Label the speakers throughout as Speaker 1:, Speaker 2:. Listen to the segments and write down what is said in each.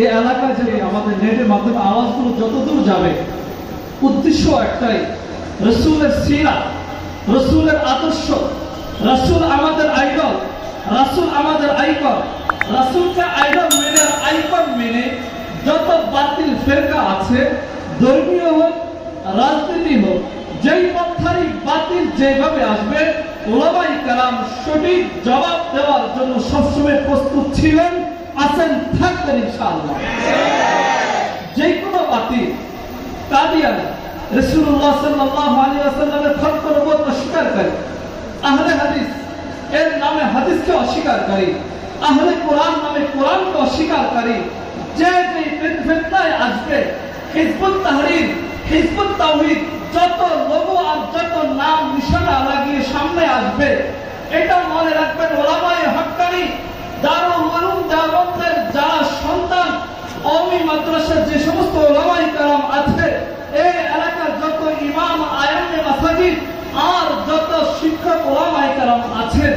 Speaker 1: এই এলাকায় যে আমাদের নেটের মাধ্যমে আওয়াজগুলো যতদূর যাবে, উদ্দেশ্য একটাই, রাসূলের সিরাত, রাসূলের আদর্শ, রাসূল আমাদের আইডল, রাসূল আমাদের আইকন, রাসূলকে আইডল মেনে আইকন মেনে যত বাতিল ফেরকা আছে, ধর্মীয় হোক রাজনীতি হোক, যেই পন্থারই বাতিল যেভাবে আসবে, উলামায়ে কেরাম সঠিক জবাব দেওয়ার জন্য সবসময় প্রস্তুত ছিলেন, আছেন, থাকবেন ইনশাআল্লাহ। যে কোনো বাতিল, কাদিয়ান, রাসূলুল্লাহ সাল্লাল্লাহু আলাইহি ওয়াসাল্লামের খলক নবুয়ত অস্বীকারী, আহলে হাদিস এর নামে হাদিসকে অস্বীকারী, আহলে কোরআন নামে কোরআনকে অস্বীকারী, যে ফিতনায় আসবে, হিজবুত তাহরীর, হিজবুত তাওহীদ, যত লোগো আর যত নাম নিশানা লাগিয়ে সামনে আসবে, এটা মনে রাখবেন, উলামায়ে হক্কানি দারুল উলুম দেওবন্দের যারা সন্তান, কওমি মাদ্রাসার যে সমস্ত উলামায়ে কেরাম আছে, এই এলাকার যত ইমাম আয়েমে মাসাজিদ আর যত শিক্ষক উলামায়ে কেরাম আছেন,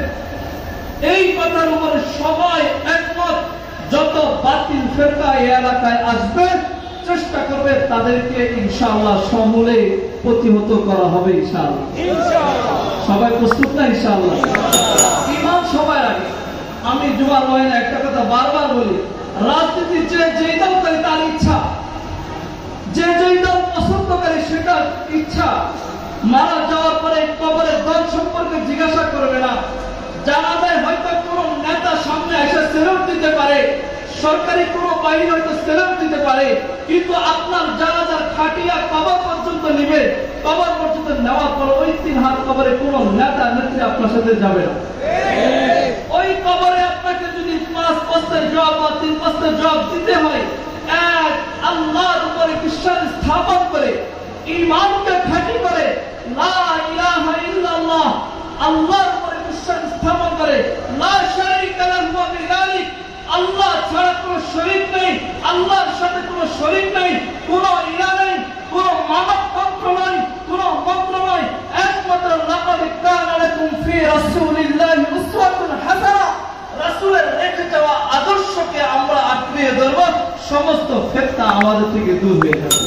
Speaker 1: এই কথার উপরে সবাই একমত, যত বাতিল ফিরকা এই এলাকায় আসবে চেষ্টা করবে তাদেরকে ইনশাআল্লাহ সমূলে প্রতিহত করা হবে ইনশাআল্লাহ। সবাই প্রস্তুত না ইনশাআল্লাহ? ইমান সবার আগে। আমি জুমার বয়ানে একটা কথা বারবার বলি, রাজনীতি যেই দল করে তার ইচ্ছা, যেই দল পছন্দ করে সেটা ইচ্ছা, মারা যাওয়ার পরে কবরের দল সম্পর্কে জিজ্ঞাসা করবে না। জানাজায় হয়তো কোনো নেতা সামনে এসে সেলুট দিতে পারে, সরকারি কোনো বাহিনী হয়তো সেলুট দিতে পারে, কিন্তু আপনার জানাজার খাটিয়া কবর পর্যন্ত নিবে, কবর পর্যন্ত নেওয়ার পর ওই 3 হাত কবরে কোনো নেতা নেত্রী আপনার সাথে যাবে না। ওই কবরে আপনাকে যদি 5 প্রশ্নের জবাব বা 3 প্রশ্নের জবাব দিতে হয়, এক আল্লাহর উপরে বিশ্বাস স্থাপন করে, ঈমানকে খাঁটি করে, লা ইলাহা ইল্লাল্লাহ, আল্লাহর উপরে বিশ্বাস স্থাপন করে, লা শারীকা লাহু ওয়া বিযালিক, আল্লাহ ছাড়া কোনো শরীক নেই, আল্লাহর সাথে কোনো শরীক নেই, কোনো ইলাহ নেই, কোনো মানব তন্ত্র নয়, কোনো মন্ত্র নয়, একমাত্র লাকাদ কানা লাকুম ফি রাসূলিল্লাহি উসওয়াতুন হাসানাহ, রাসূলের রেখে যাওয়া আদর্শকে আমরা আঁকড়ে ধরব, সমস্ত ফিতনা আমাদের থেকে দূর হয়ে যাবে,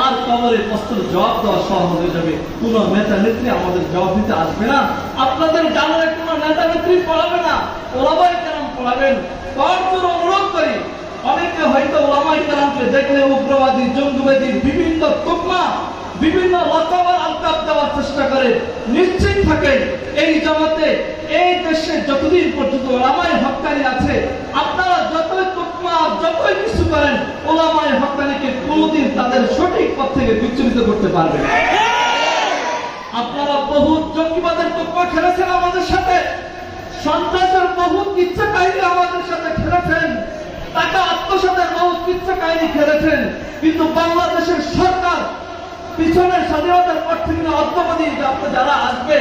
Speaker 1: আর কবরের প্রশ্নের জবাব দেওয়া সহজ হয়ে যাবে। কোন নেতা নেত্রী আমাদের জবাব দিতে আসবে না, আপনাদের জানালে কোন নেতা নেত্রী পড়াবে না, উলামায়ে কেরাম পড়াবেন। করজোর অনুরোধ করি, অনেকে হয়তো উলামায়ে কেরামকে দেখলে উগ্রবাদী, জঙ্গিবাদী বিভিন্ন তুকমা, বিভিন্ন লকাব আর আলকাব দেওয়ার চেষ্টা করে। নিশ্চিত থাকেন, এই জগতে, এই দেশে যতদিন পর্যন্ত উলামায়ে হক্কানি আছে, আপনারা যতই তুকমা, যতই কিছু করেন, উলামায়ে হক্কানিকে কোনদিন তাদের সঠিক পথ থেকে বিচলিত করতে পারবেন না। আপনারা বহু জঙ্গিবাদের তুকমা খেলেছেন আমাদের সাথে, সন্ত্রাসের বহু কিচ্ছা কাহিনী আমাদের সাথে খেলেছেন, টাকা আত্মসাতের বহু কিচ্ছা কাহিনী খেলেছেন, কিন্তু বাংলাদেশের সরকার পিছনের স্বাধীনতার পর থেকে অদ্যবধি যারা আসবে,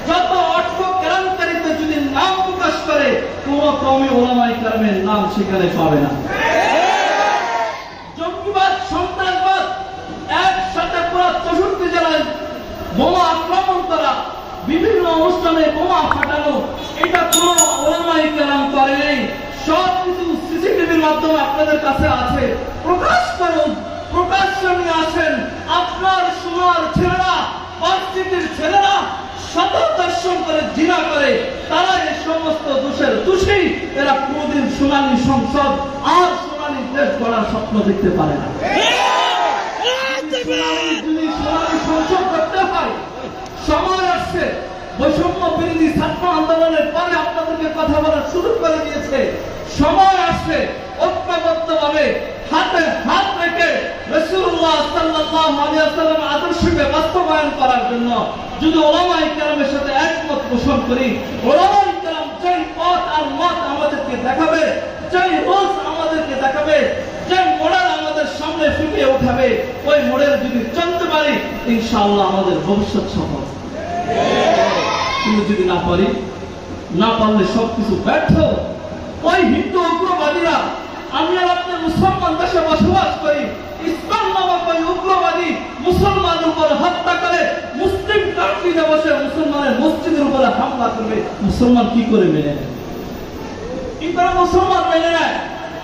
Speaker 1: যত অর্থ কেরামকারীতে যদি নাম প্রকাশ করে, কোন কওমি উলামায়ে কেরামের নাম সেখানে পাবে না। জঙ্গিবাদ, সন্ত্রাসবাদ, একসাথে পুরো 64 জেলায় বোমা আক্রমণ করা, বিভিন্ন অনুষ্ঠানে বোমা ফাটানো, এটা কোন উলামায়ে কেরাম করে নেই। সবকিছু সিসিটিভির মাধ্যমে আপনাদের কাছে আছে, প্রকাশ করুন, প্রকাশ্য নিয়ে আসেন। আপনার সোনার ছেলেরা, পাঁচটির ছেলেরা শত দর্শন করে, জিনা করে, তারা এই সমস্ত দোষের দোষী, এরা কোনদিন সোনালী সংসদ আর সোনালী দেশ গড়ার স্বপ্ন দেখতে পারে না। যদি সোনালী সংসদ করতে হয়, সময় আসছে। বৈষম্য বিরোধী ছাত্র আন্দোলনের পরে আপনাদেরকে কথা বলার সুযোগ করে দিয়েছে, সময় আসছে ঐক্যবদ্ধভাবে হাতে হাত রেখে রাসূলুল্লাহ সাল্লাল্লাহু আলাইহি ওয়াসাল্লামের আদর্শকে বাস্তবায়ন করার জন্য যদি উলামায়ে কেরামের সাথে একমত পোষণ করি, উলামায়ে কেরাম যেই পথ আর মত আমাদেরকে দেখাবে, যেই রোজ আমাদেরকে দেখাবে, যে মডেল আমাদের সামনে ফুটিয়ে উঠাবে, ওই মডেল যদি চলতে পারি, ইনশাআল্লাহ আমাদের ভবিষ্যৎ সফল। কিন্তু যদি না পারি, না পারলে সবকিছু ব্যর্থ। ওই হিন্দু উগ্রবাদীরা, আমি আর আপনি মুসলমান দেশে বসবাস করি, ইসলাম নামক ওই উগ্রবাদী মুসলমানের উপর হত্যা করে, মুসলিম কান্ট্রিতে বসে মুসলমানের মসজিদের উপরে হামলা করবে, মুসলমান কি করে মেনে নেয়? কি করে মুসলমান মেনে নেয়?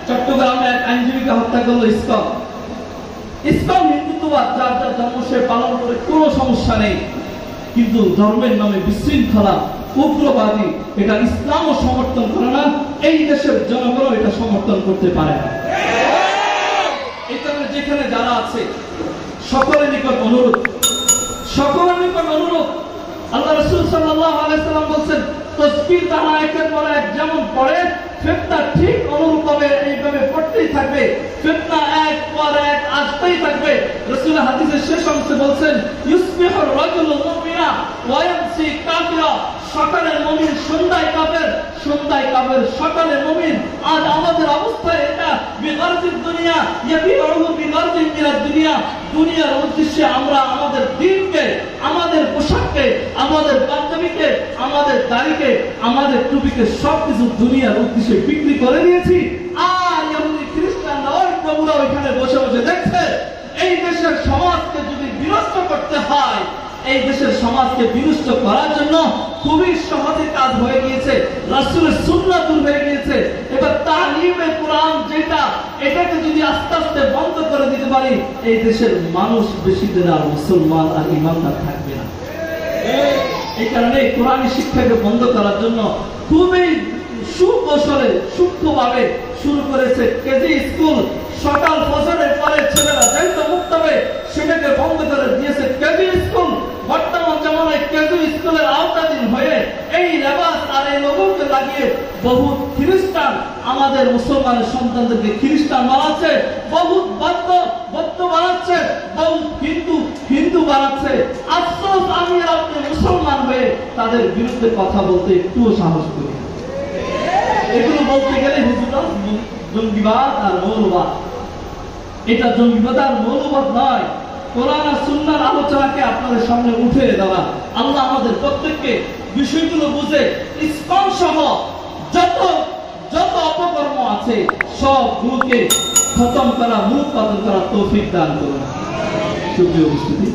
Speaker 1: চট্টগ্রামে এক আইনজীবীকে হত্যা করলো ইসকন। ইসকন হিন্দুত্ববাদ, যার যার ধর্ম সে পালন করে, কোনো সমস্যা নেই, কিন্তু ধর্মের নামে বিশৃঙ্খলা, উগ্রবাদী, এটা ইসলামও সমর্থন করে না, এই দেশের জনগণও এটা সমর্থন করতে পারে না। এই কারণে যেখানে যারা আছে সকলের নিকট অনুরোধ, আল্লাহ রাসূল সাল্লাল্লাহু আলাইহি সাল্লাম বলেন, তাসবিহ তারা একের পর এক যেমন পড়ে, ফিতনা ঠিক অনুরূপভাবে এইভাবে পড়তেই থাকবে, ফিতনা এক পর এক আসতেই থাকবে। রাসূল হাদিসের শেষ অংশে বলেন, ইউসবিহুর রাজুলু মুমিনা ওয়া ইয়ামসি কাফিরা, সকালে মুমিন সন্ধ্যায় কাফের, সন্ধ্যায় কাফের সকালে মুমিন। আজ আমাদের অবস্থা এটা, বিগারজিদ দুনিয়া ইয়াবিউহু বিগারজিন মিনাদ দুনিয়া, দুনিয়ার উদ্দেশ্যে আমরা আমাদের দ্বীনকে, আমাদের পোশাককে, আমাদের পাঞ্জাবিকে, আমাদের দাড়িকে, আমাদের টুপিকে সবকিছু দুনিয়ার উদ্দেশ্যে বিক্রি করে দিয়েছি। আর ইহুদি খ্রিস্টানরা ওই প্রভুরা ওইখানে বসে বসে দেখছে। এই দেশের সমাজকে যদি বিনষ্ট করতে হয়, এই দেশের সমাজকে বিনষ্ট করার জন্য খুবই সহজে কাজ হয়ে গিয়েছে, রাসূলের সুন্নাত দূর হয়ে গিয়েছে। এবার তালিমে কোরআন যেটা, এটাকে যদি আস্তে আস্তে বন্ধ করে দিতে পারি, এই দেশের মানুষ বেশি দিন আর মুসলমান আর ইমানদার থাকবে না। এই কারণে কোরআনী শিক্ষাকে বন্ধ করার জন্য খুবই সুকৌশলে, সূক্ষ্মভাবে শুরু করেছে কেজি স্কুল। সকাল ফজরের পরে ছেলেরা যাইতে মুক্ত হবে, সেটাকে বন্ধ করে দিয়েছে কেজি স্কুল। বর্তমান জামানায় কেজি স্কুলের আওতাধীন হয়ে এই লেবাস আর এই লোগোকে লাগিয়ে বহুত খ্রিস্টান আমাদের মুসলমানের সন্তানদেরকে খ্রিস্টান বানাচ্ছে, বহুত বৌদ্ধ বানাচ্ছে, বহুত হিন্দু বানাচ্ছে। আফসোস, আমি আর আপনি মুসলমান হয়ে তাদের বিরুদ্ধে কথা বলতে একটুও সাহস করি না। এগুলো বলতে গেলে হুজুরা জঙ্গিবাদ আর মৌলবাদ, এটা জঙ্গিবাদ আর মৌলবাদ নয়, কোরআন আর সুন্নাহর আলোচনাকে আপনাদের সামনে উঠে দেওয়া। আল্লাহ আমাদের প্রত্যেককে বিষয়গুলো বুঝে ইসলাম সহ যত অপকর্ম আছে সবগুলোকে খতম করা, মূলোৎপাটন করা তৌফিক দান করুন। সুপ্রিয় উপস্থিতি,